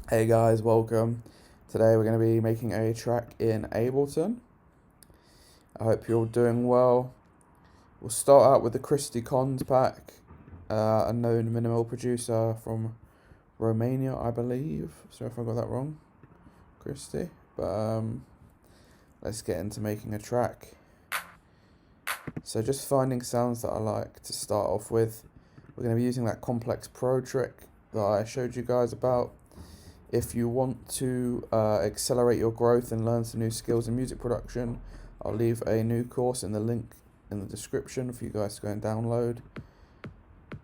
Hey guys, welcome. Today we're going to be making a track in Ableton. I hope you're all doing well. We'll start out with the Christy Cons pack, a known minimal producer from Romania, I believe. Sorry if I got that wrong, Christy. But let's get into making a track. So just finding sounds that I like to start off with. We're going to be using that complex pro trick that I showed you guys about. If you want to accelerate your growth and learn some new skills in music production, I'll leave a new course in the link in the description for you guys to go and download,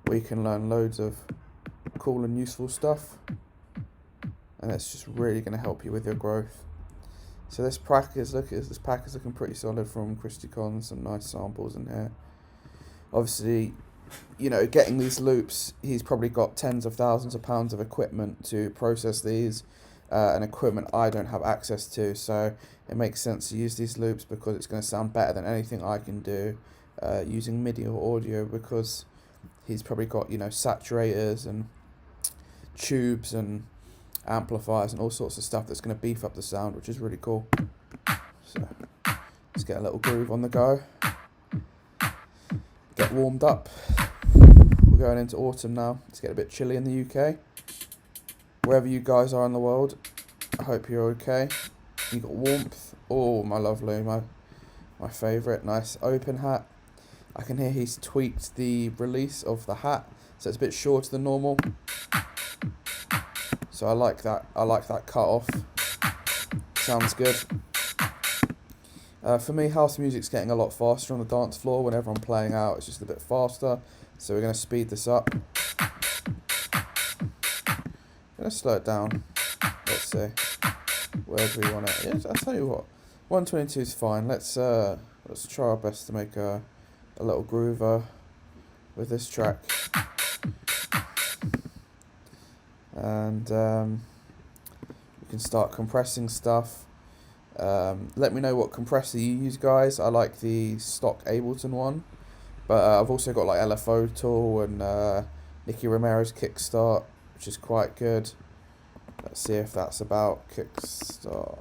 where you can learn loads of cool and useful stuff, and it's just really going to help you with your growth. So this pack is looking pretty solid from Christy Con. Some nice samples in here. Obviously, you know, getting these loops, he's probably got tens of thousands of pounds of equipment to process these, and equipment I don't have access to, so it makes sense to use these loops because it's going to sound better than anything I can do using MIDI or audio, because he's probably got, you know, saturators and tubes and amplifiers and all sorts of stuff that's going to beef up the sound, which is really cool. So let's get a little groove on the go, get warmed up. We're going into autumn now. It's getting a bit chilly in the UK. Wherever you guys are in the world, I hope you're okay. You got warmth. Oh, my lovely, my favourite. Nice open hat. I can hear he's tweaked the release of the hat, so it's a bit shorter than normal. So I like that. I like that cut off. Sounds good. For me, house music's getting a lot faster on the dance floor. Whenever I'm playing out, it's just a bit faster. So we're going to speed this up. I'm going to slow it down. Let's see. Where do we want it? Yeah, I'll tell you what. 122 is fine. Let's try our best to make a little groover with this track. And we can start compressing stuff. Let me know what compressor you use, guys. I like the stock Ableton one, but I've also got like LFO Tool and Nicky Romero's Kickstart, which is quite good. Let's see if that's about Kickstart.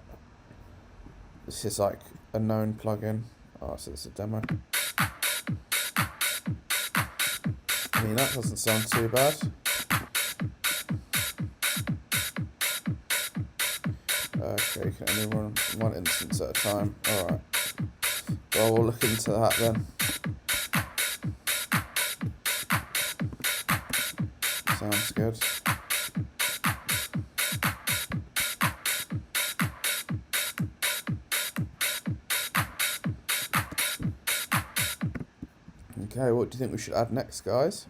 This is like a known plugin. Oh, so it's a demo. I mean, that doesn't sound too bad. Okay, you can only run one instance at a time. Alright. Well, we'll look into that then. Sounds good. Okay, what do you think we should add next, guys?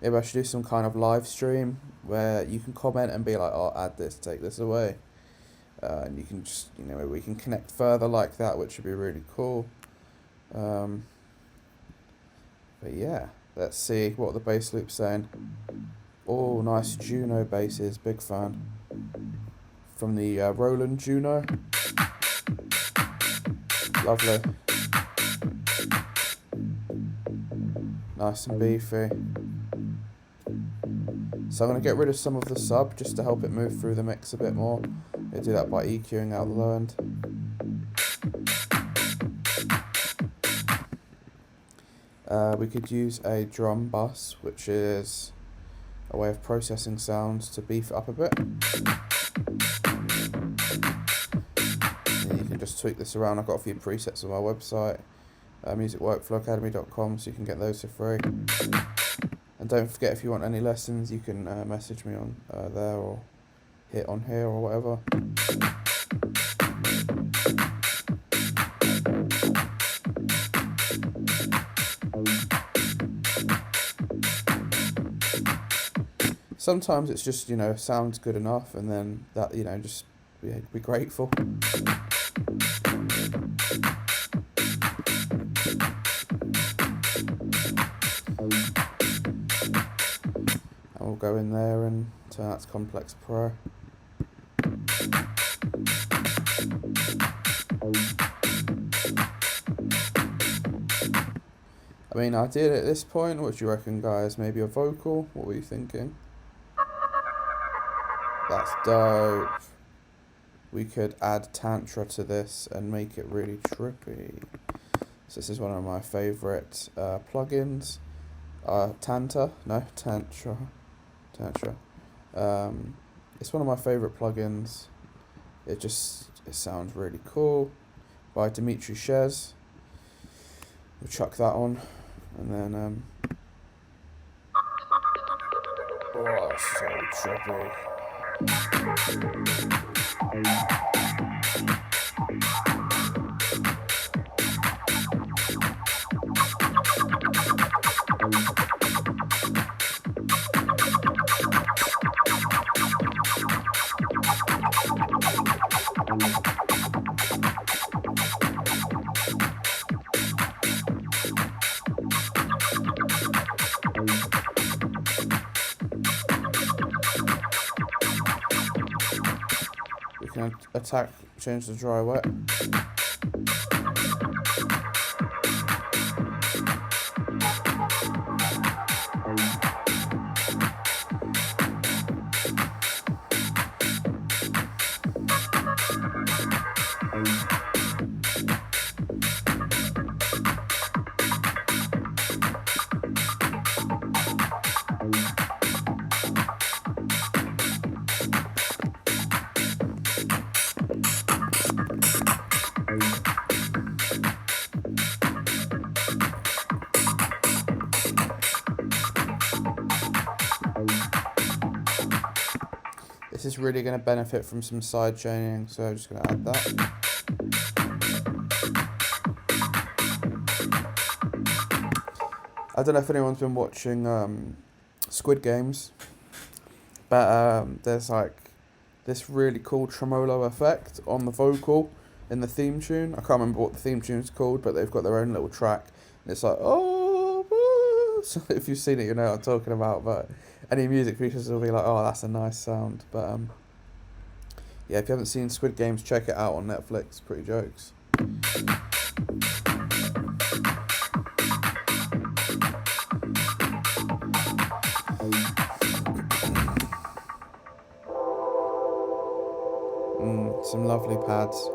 Maybe I should do some kind of live stream where you can comment and be like, oh, add this, take this away. And you can just, you know, we can connect further like that, which would be really cool. But yeah, let's see what the bass loop's saying. Oh, nice Juno basses, big fan. From the Roland Juno. Lovely. Nice and beefy. So I'm going to get rid of some of the sub just to help it move through the mix a bit more. I do that by EQing out the low end. We could use a drum bus, which is a way of processing sounds to beef it up a bit. And you can just tweak this around. I've got a few presets on my website, musicworkflowacademy.com, so you can get those for free. And don't forget, if you want any lessons, you can message me on there or hit on here or whatever. Sometimes it's just, you know, sounds good enough, and then that, you know, just be grateful. We'll go in there and turn that to Complex Pro. I mean, ideally at this point, what do you reckon, guys? Maybe a vocal? What were you thinking? That's dope. We could add Tantra to this and make it really trippy. So this is one of my favourite plugins. Tantra. It's one of my favourite plugins. It sounds really cool. By Dimitri Shez. We'll chuck that on, and then oh, so trippy. We can attack, change the dry wet. This is really going to benefit from some side chaining, so I'm just going to add that. I don't know if anyone's been watching Squid Games, but there's like this really cool tremolo effect on the vocal in the theme tune. I can't remember what the theme tune's called, but they've got their own little track, and it's like, oh, woo. So if you've seen it, you know what I'm talking about, but any music features will be like, oh, that's a nice sound. But yeah, if you haven't seen Squid Games, check it out on Netflix. Pretty jokes. Some lovely pads.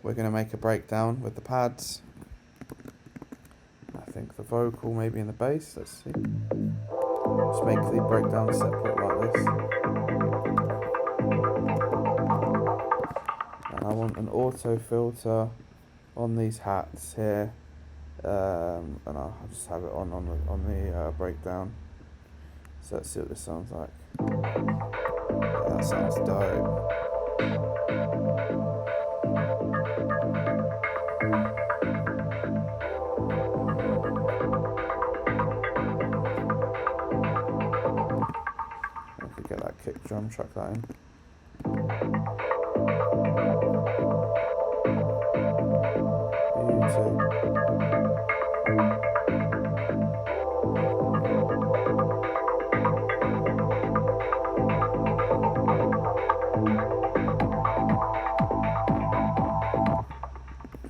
We're going to make a breakdown with the pads. I think the vocal maybe in the bass. Let's see. Just make the breakdown separate like this. And I want an auto filter on these hats here. And I'll just have it on the breakdown. So let's see what this sounds like. Yeah, that sounds dope. I could get that kick drum, chuck that in. Beauty.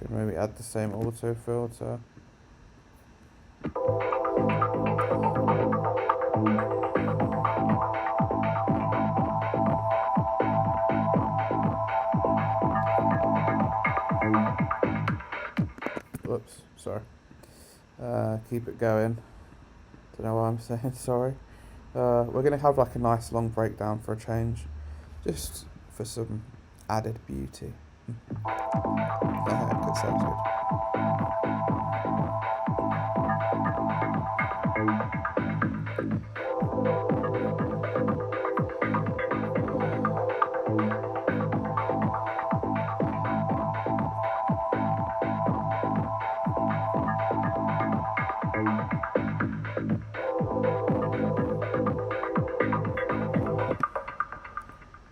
Maybe add the same auto filter. Whoops, sorry. Keep it going. Don't know why I'm saying sorry. We're gonna have like a nice long breakdown for a change, just for some added beauty. That sounds good.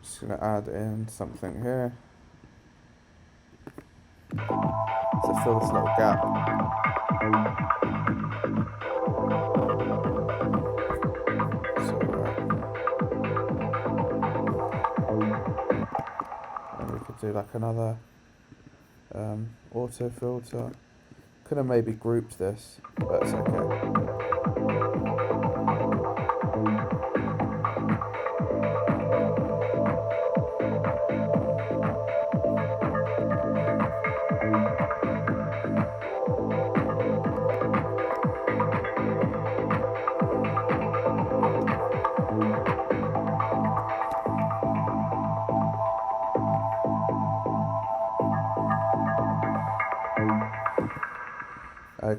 Just gonna add in something here. To fill this little gap. And we could do like another auto filter. Could have maybe grouped this, but it's okay.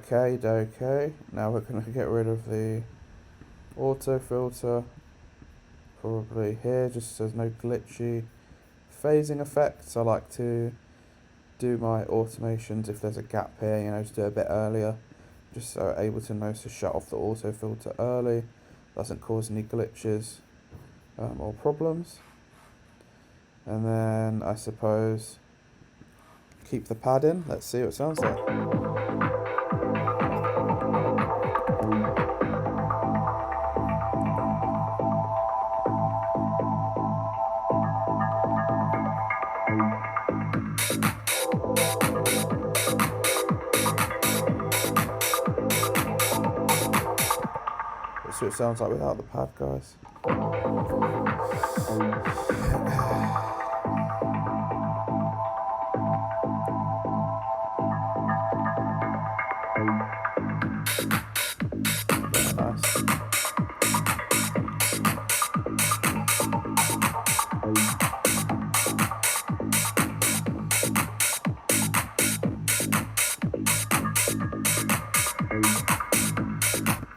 Okay, okay. Now we're going to get rid of the auto filter. Probably here, just so there's no glitchy phasing effects. I like to do my automations if there's a gap here, you know, just do it a bit earlier, just so Ableton knows to shut off the auto filter early, doesn't cause any glitches or problems. And then I suppose keep the pad in. Let's see what it sounds like. Let's see what it sounds like without the pad, guys. Very nice.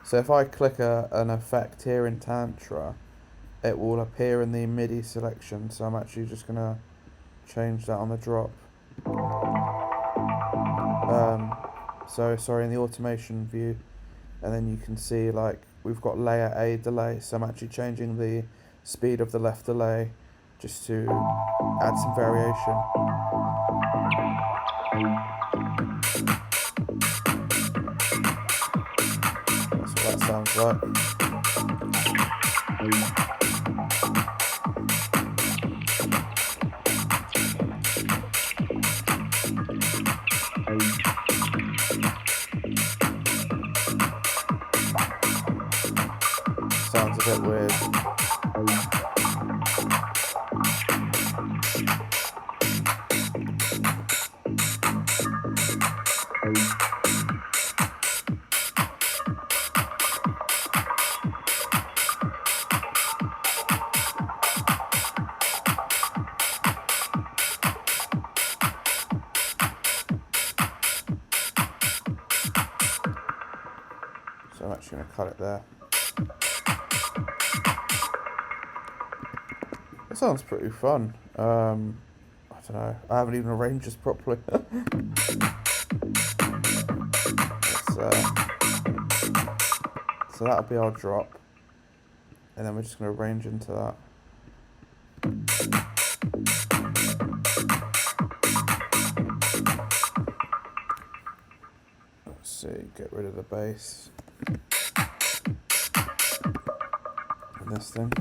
So if I click an effect here in Tantra, it will appear in the MIDI selection, so I'm actually just going to change that on the drop. So sorry, in the automation view, and then you can see like we've got layer A delay, so I'm actually changing the speed of the left delay just to add some variation. That's what that sounds like. Sounds a bit weird. So I'm actually going to cut it there. That sounds pretty fun. I don't know. I haven't even arranged this properly. So that'll be our drop. And then we're just going to arrange into that. Let's see, get rid of the bass. And this thing.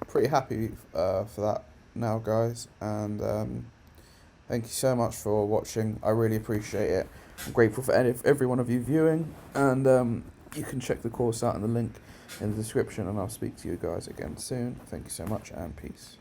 Pretty happy for that now, guys, and thank you so much for watching. I really appreciate it. I'm grateful for every one of you viewing, and you can check the course out in the link in the description, and I'll speak to you guys again soon. Thank you so much, and peace.